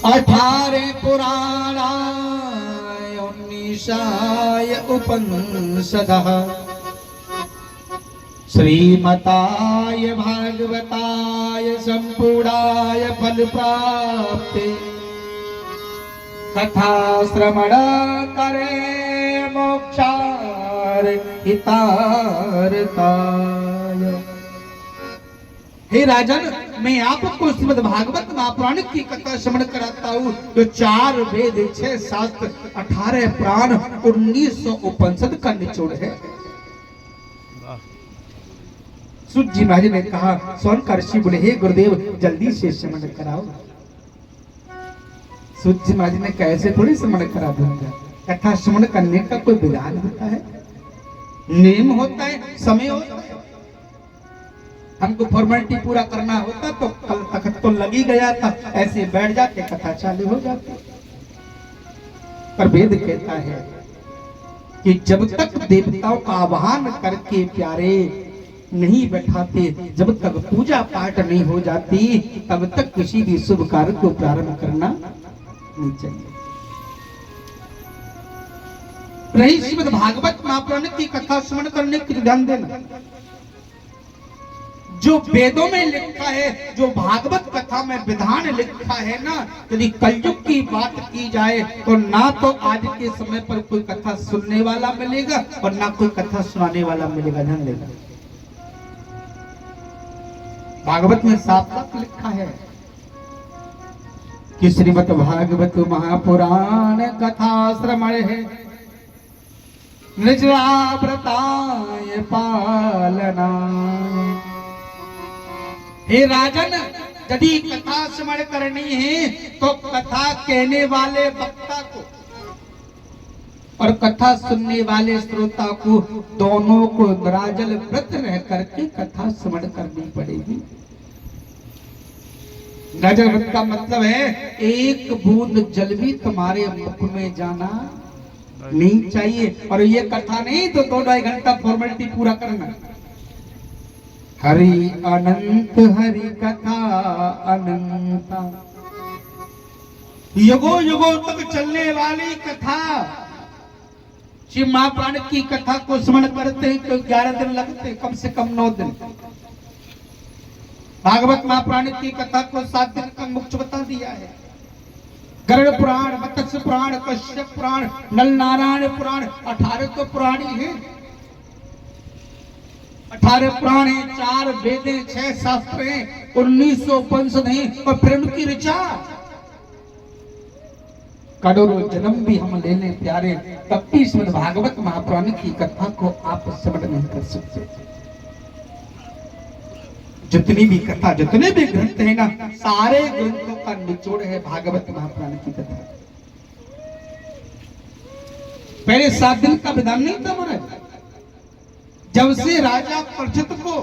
18 पुराणाय 19 उपनिषदः श्रीमताय भागवताय संपूर्णाय फल प्राप्ते कथा श्रवण करे मोक्षार हितार्थाय। हे राजन, मैं आपको श्रीमद् भागवत महापुराण की कथा श्रवण कराता हूँ। जो 4 वेद, 6 शास्त्र, 18 पुराण, 1900 उपनिषद का निचोड़ है। सूत जी महाराज ने कहा, स्वर्ण का ऋषि बोले, हे गुरुदेव जल्दी से श्रवण कराओ। सूत जी महाराज ने कैसे थोड़ी श्रवण करा दूंगा। कथा श्रवण करने का कोई विधान होता है, नियम होता है, समय होता है। हमको फॉर्मेलिटी पूरा करना होता तो कल तक तो लगी गया था, ऐसे बैठ जाते कथा चालू हो जाती। पर वेद कहता है कि जब तक देवताओं का आह्वान करके प्यारे नहीं बैठाते, जब तक पूजा पाठ नहीं हो जाती, तब तक किसी भी शुभ कार्य को प्रारंभ करना नहीं चाहिए। रही श्रीमद् भागवत महापुराण की कथा श्रवण करने की ध्यान देना। जो वेदों में लिखा है, जो भागवत कथा में विधान लिखा है ना, यदि कलयुग की बात की जाए तो ना तो आज के समय पर कोई कथा सुनने वाला मिलेगा और ना कोई कथा सुनाने वाला मिलेगा। ध्यान देना, भागवत में साफ साफ लिखा है कि श्रीमद् भागवत महापुराण कथा श्रवण है निजव्रताय पालना। हे राजन, यदि कथा श्रवण करनी है तो कथा कहने वाले वक्ता को और कथा सुनने वाले श्रोता को, दोनों को निराजल व्रत रह करके कथा श्रवण करनी पड़ेगी। निराजल व्रत का मतलब है एक बूंद जल भी तुम्हारे मुख में जाना नहीं चाहिए। और ये कथा नहीं तो 2-2.5 घंटा फॉर्मेलिटी पूरा करना। हरि अनंत हरि कथा अनंता, युगों युगों तक चलने वाली कथा। श्री महापुराण की कथा को श्रवण करते हैं तो 11 दिन लगते, कम से कम 9 दिन। भागवत महापुराण की कथा को 7 दिन का मुख्य बता दिया है। गरुड़ पुराण, मत्स्य पुराण, कश्यप पुराण, नल नारायण पुराण, 18 तो पुराण ही है। 18 पुराण है, 4 वेद, 6 शास्त्र हैं, 1900 उपनिषद हैं और फिर उनकी ऋचा। करोड़ों जन्म भी हम ले लें प्यारे, तब भी श्रीमद् भागवत महापुराण की कथा को आप श्रवण नहीं कर सकते। जितनी भी कथा, जितने भी ग्रंथ है ना, सारे ग्रंथों का निचोड़ है भागवत महापुराण की कथा। पहले 7 दिन का विधान नहीं था महाराज। जब से राजा परीक्षित को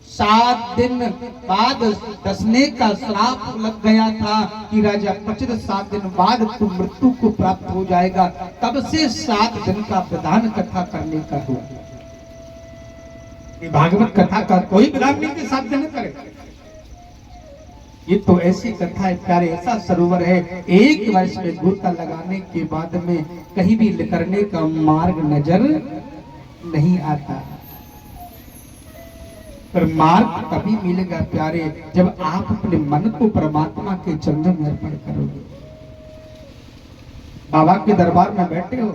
7 दिन बाद दसने का श्राप लग गया था कि राजा परीक्षित 7 दिन बाद तू मृत्यु को प्राप्त हो जाएगा, तब से 7 दिन का विधान कथा करने का हुआ। भागवत कथा का कोई विधान नहीं कि 7 दिन करे। ये तो ऐसी कथा है प्यारे, ऐसा सरोवर है, एक वर्ष में गोता लगाने के बाद में कहीं भी करने का मार्ग नजर नहीं आता। पर मार्ग तभी मिलेगा प्यारे जब आप अपने मन को परमात्मा के चरणों में अर्पण करोगे। बाबा के दरबार में बैठे हो,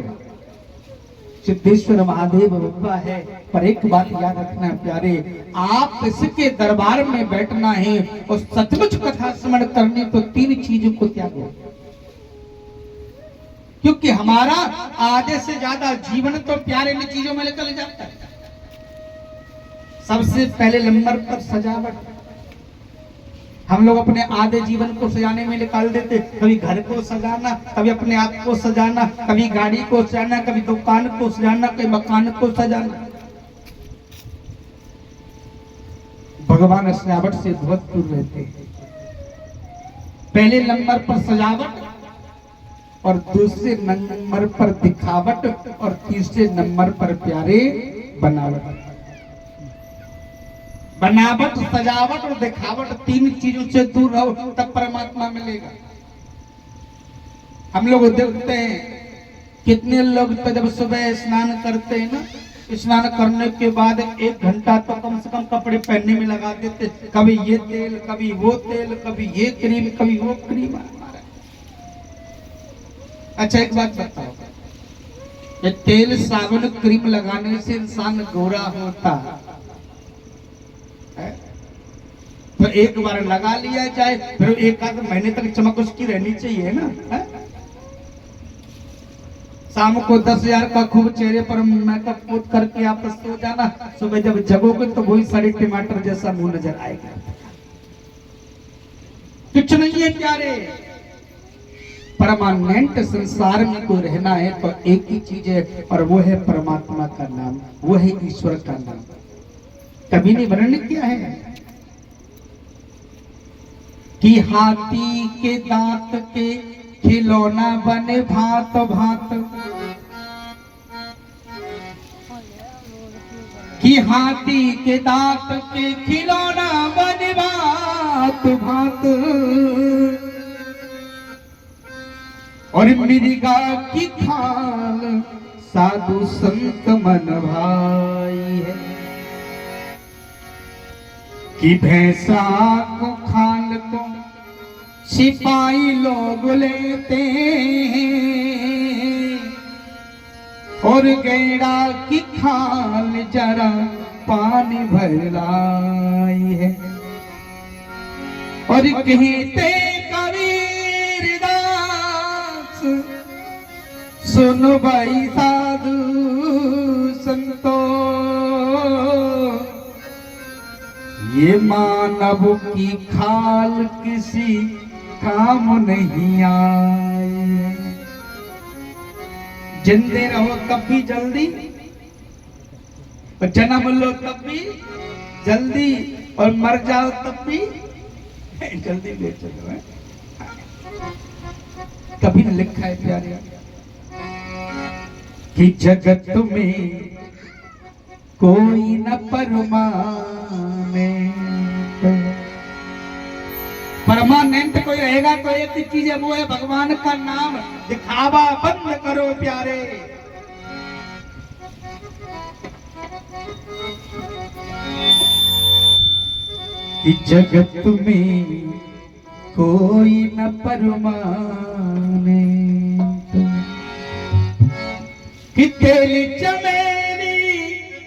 सिद्धेश्वर महादेव बाबा है, पर एक बात याद रखना प्यारे, आप इसके दरबार में बैठना है और सचमुच कथा श्रवण करनी तो 3 चीजों को त्यागो। क्योंकि हमारा आधे से ज्यादा जीवन तो प्यारे इन चीजों में निकल जाता है। सबसे पहले नंबर पर सजावट। हम लोग अपने आधे जीवन को सजाने में निकाल देते। कभी घर को सजाना, कभी अपने आप को सजाना, कभी गाड़ी को सजाना, कभी दुकान को सजाना, कभी मकान को सजाना। भगवान सजावट से बहुत दूर रहते हैं। पहले नंबर पर सजावट और दूसरे नंबर पर दिखावट और तीसरे नंबर पर प्यारे बनावट। बनावट, सजावट और दिखावट, 3 चीजों से दूर रहो तब परमात्मा मिलेगा। हम लोग देखते हैं कितने लोग तो जब सुबह स्नान करते हैं ना, स्नान करने के बाद 1 घंटा तो कम से कम कपड़े पहनने में लगा देते, कभी ये तेल, कभी वो तेल, कभी ये क्रीम, कभी वो क्रीम। अच्छा एक बात बताओ, ये तेल साबुन क्रीम लगाने से इंसान गोरा होता है? तो एक बार लगा लिया जाए, फिर 1 आध महीने तक चमक उसकी रहनी चाहिए ना, है? शाम को 10,000 का खूब चेहरे पर मेकअप पोत करके आप सो जाना, सुबह जब जगोगे तो वही सारे टमाटर जैसा मुंह नजर आएगा। कुछ नहीं है प्यारे, परमानेंट संसार में को रहना है तो एक ही चीज है, और वो है परमात्मा का नाम, वो है ईश्वर का नाम। कभी ने वर्णन किया है कि हाथी के दांत के खिलौना बने भांत भांत, कि हाथी के दांत के खिलौना बने भांत भांत, और मृगा की खाल साधु संत मन भाई है, कि भैंसा को खाल को सिपाही लोग लेते हैं, और गैड़ा की खाल जरा पानी भर लाई है, और कहते कबीर दास सुनो भाई साधु संतो, ये मानव की खाल किसी काम नहीं आई। जिंदे रहो तब भी जल्दी, और जन्म लो तब भी जल्दी, और मर जाओ तब भी जल्दी ले चलो है। कभी न लिखा है प्यारे कि जगत में कोई न परमाने, परमानेंट कोई रहेगा तो एक ही चीज है, वो है भगवान का नाम। दिखावा बंद करो प्यारे, कि जगत में कोई न परमाने, कि तेल चमेली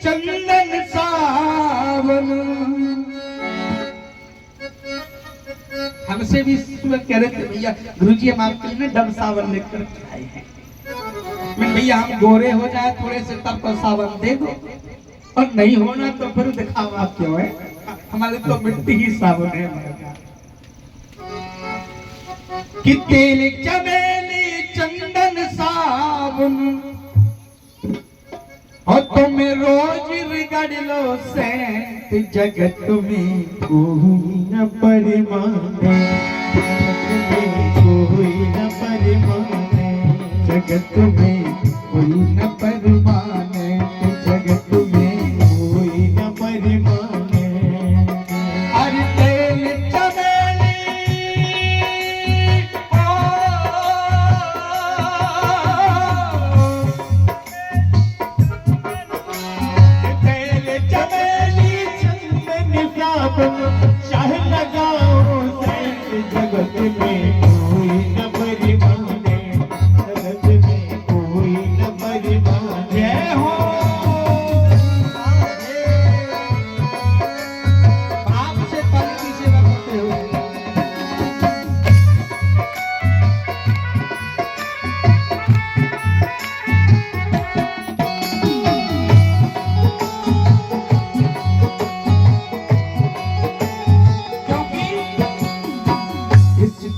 चंदन सावन। हमसे भी सुबह कह रहे थे भैया गुरुजी हम आपके लिए डब सावन लेकर आए हैं, मैं भैया हम गोरे हो जाए थोड़े से तब तो सावन दे दो, और नहीं होना तो फिर दिखावा क्यों है, हमारे तो मिट्टी ही सावन है हमारे। कि तेल चमेली चंदन सावन, और तुम रोज रिगड़ लो सेंट, जगत में कोई न परिमाने, कोई न परिमाने, जगत में कोई न परिमाने, जगत में कोई न परिमाने। अरे तेल चमेली चाहे लगाओ सेंट, जगत में कोई न परिमाने, जगत में कोई न परिमाने। जय हो आपसे पलटी से लगते हो।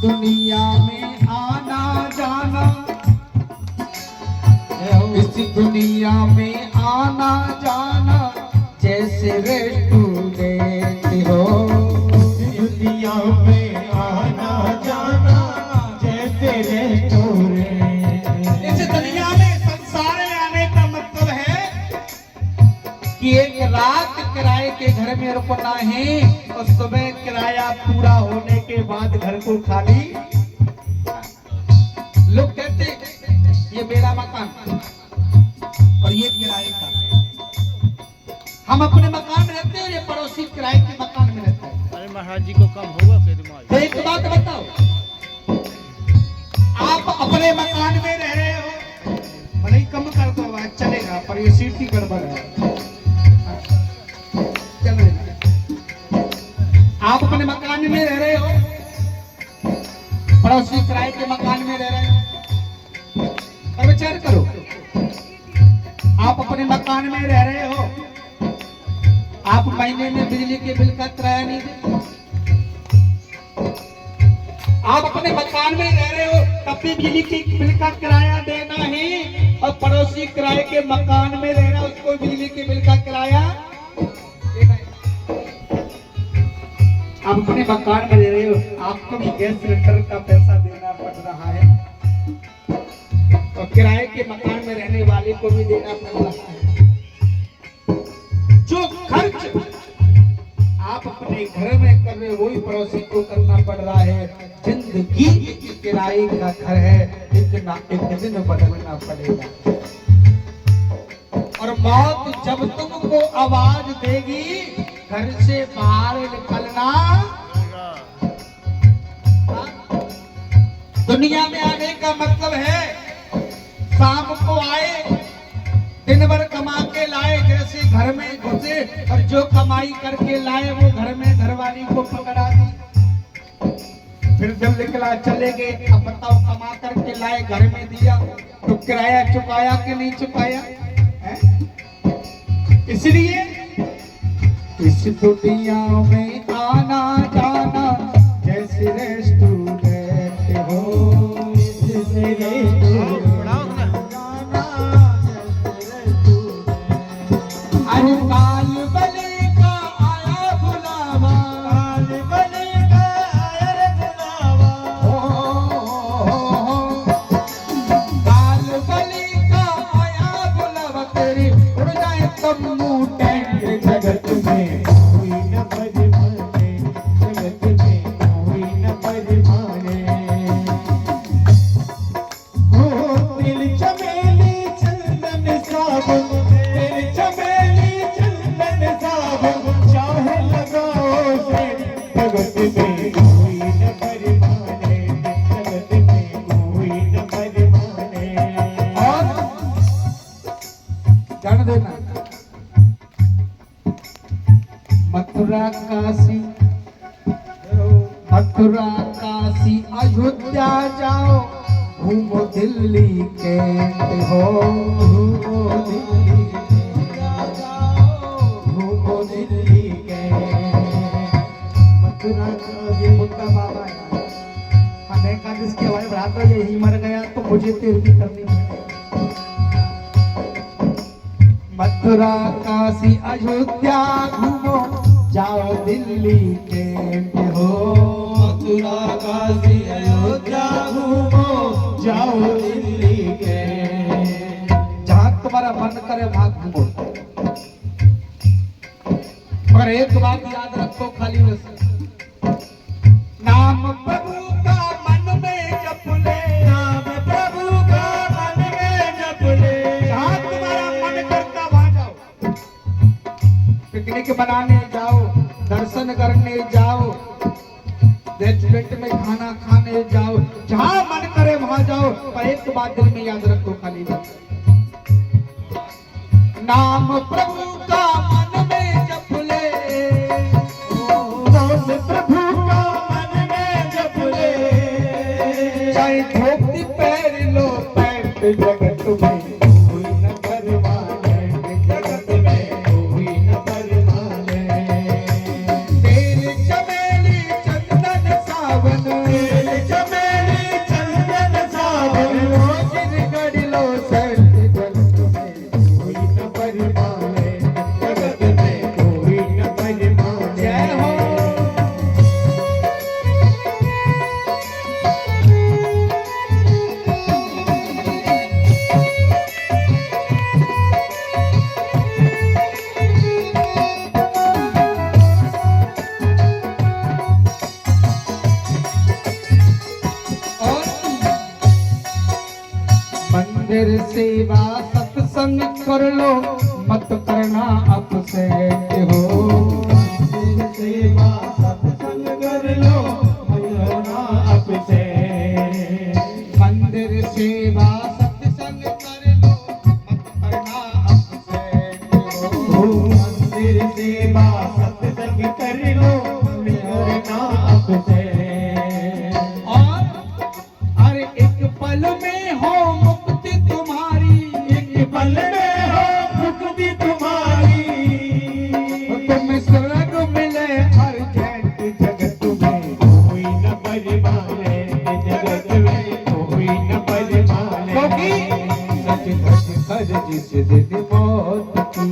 दुनिया में आना जाना, इस दुनिया में आना जाना जैसे रेस्टोरेंट हो, दुनिया में आना जाना जैसे रेस्टोरेंट। इस दुनिया में संसार में आने का मतलब है कि एक रात किराए के घर में रुकना है, और सुबह किराया पूरा होने के बाद घर को खाली। लोग ये मेरा मकान और ये किराए का। हम अपने मकान में रहते हैं, ये पड़ोसी किराए के मकान में रहता है। अरे महाराज जी को कम होगा फिर तो एक बात बताओ, आप अपने मकान में रह रहे हो, भले ही कम कर दो आवाज चलेगा, पर ये सीट की गड़बड़ है। चलो आप अपने मकान में रह रहे हो, पड़ोसी किराए के मकान में रह रहे हो, और विचार करो, आप अपने मकान में रह रहे हो, आप महीने में बिजली के बिल का किराया नहीं देते, आप अपने मकान में रह रहे हो तब भी बिजली के बिल का किराया देना है, और पड़ोसी किराए के मकान में रह रहा है उसको बिजली के बिल का किराया देना है। आप अपने मकान में रह रहे हो, आपको भी गैस सिलेंडर का पैसा देना पड़ रहा है, और किराए के मकान में रहने वाले को भी देना पड़ रहा है। जो खर्च आप अपने घर में कर रहे हो वही पड़ोसी को करना पड़ रहा है। जिंदगी किराए का घर है, एक दिन बदलना पड़ेगा, और मौत जब तुमको आवाज देगी घर से बाहर निकलना। दुनिया में आने का मतलब है शाम को आए, दिन भर कमा के लाए, जैसे घर में घुसे और जो कमाई करके लाए वो घर में घरवाली को पकड़ा दी। फिर जब निकला चले गए, अब बताओ कमा करके लाए घर में दिया तो किराया चुकाया कि नहीं चुकाया है? इसलिए इस दुनिया में आना जाना जैसे रेस्टोरेंट हो, मथुरा काशी, मथुरा काशी अयोध्या जाओ, घूमो दिल्ली कैंट हो, घूमो दिल्ली घूमो दिल्ली कैंट। मथुरा काशी मुद्दा बाबा है, हमें का जिसके हमारे भ्राता यही मर गया तो मुझे तेरवी करनी पड़ेगी। मथुरा काशी अयोध्या घूमो जाओ दिल्ली कैंट हो, मथुरा काशी अयोध्या घूमो जाओ दिल्ली कैंट। जहां तुम्हारा मन करे वहां घूमो, पर एक बात याद रखो खाली बस, नाम प्रभु का मन में जप ले, नाम प्रभु का मन में जप ले। जहां तुम्हारा मन करता वहां जाओ, पिकनिक बनाने जाओ, दर्शन करने जाओ, रेस्टोरेंट में खाना खाने जाओ, जहां मन करे वहां जाओ, पर एक बात दिल में याद रखो खाली बस, नाम प्रभु का मन में जप ले, नाम प्रभु का मन में जप ले। चाहे धोती पहन लो पैंट, जगत में कोई न परवाने, जगत में कोई न परवाने। तेरे चमेली चंदन सावन, तेरे चमेली चंदन सावन, रोज निगड़ लो संत, जगत में कोई न परवाने, जगत में कोई न परवाने। जय हो। मंदिर सेवा सत्संग कर लो, मत करना अपसेट हो। मंदिर सेवा सत्संग कर लो, मत करना अपसेट। मंदिर सेवा सत्संग कर लो, मत करना अपसेट हो। मंदिर सेवा सत्संग कर लो, मत करना अपसेट। और अरे एक पल में हो मुक्ति तुम्हारी, एक पल में हो मुक्ति तुम्हारी। तुम स्वर्ग मिले हर जैत जगत में, कोई न परिमाले जगत में, कोई न परिमाले। क्योंकि सच सच कर जिस दिन मौत की,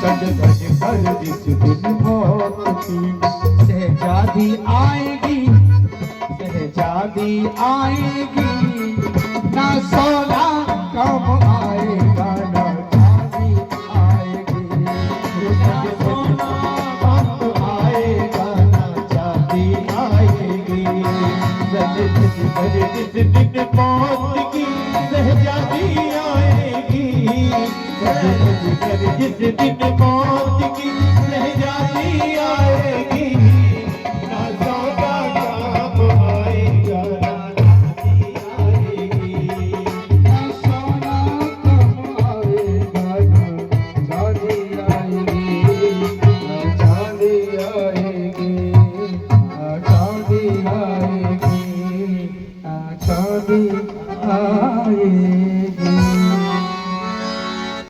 सच सच कर जिस दिन मौत की। शहजादी आएगी, शहजादी आएगी, ना सोना कम आएगा, ना चांदी आएगी। ना सोना कम आएगा, ना चांदी आएगी। सच सच कर जिस दिन मौत की, शहजादी आएगी। सच सच कर जिस दिन मौत की,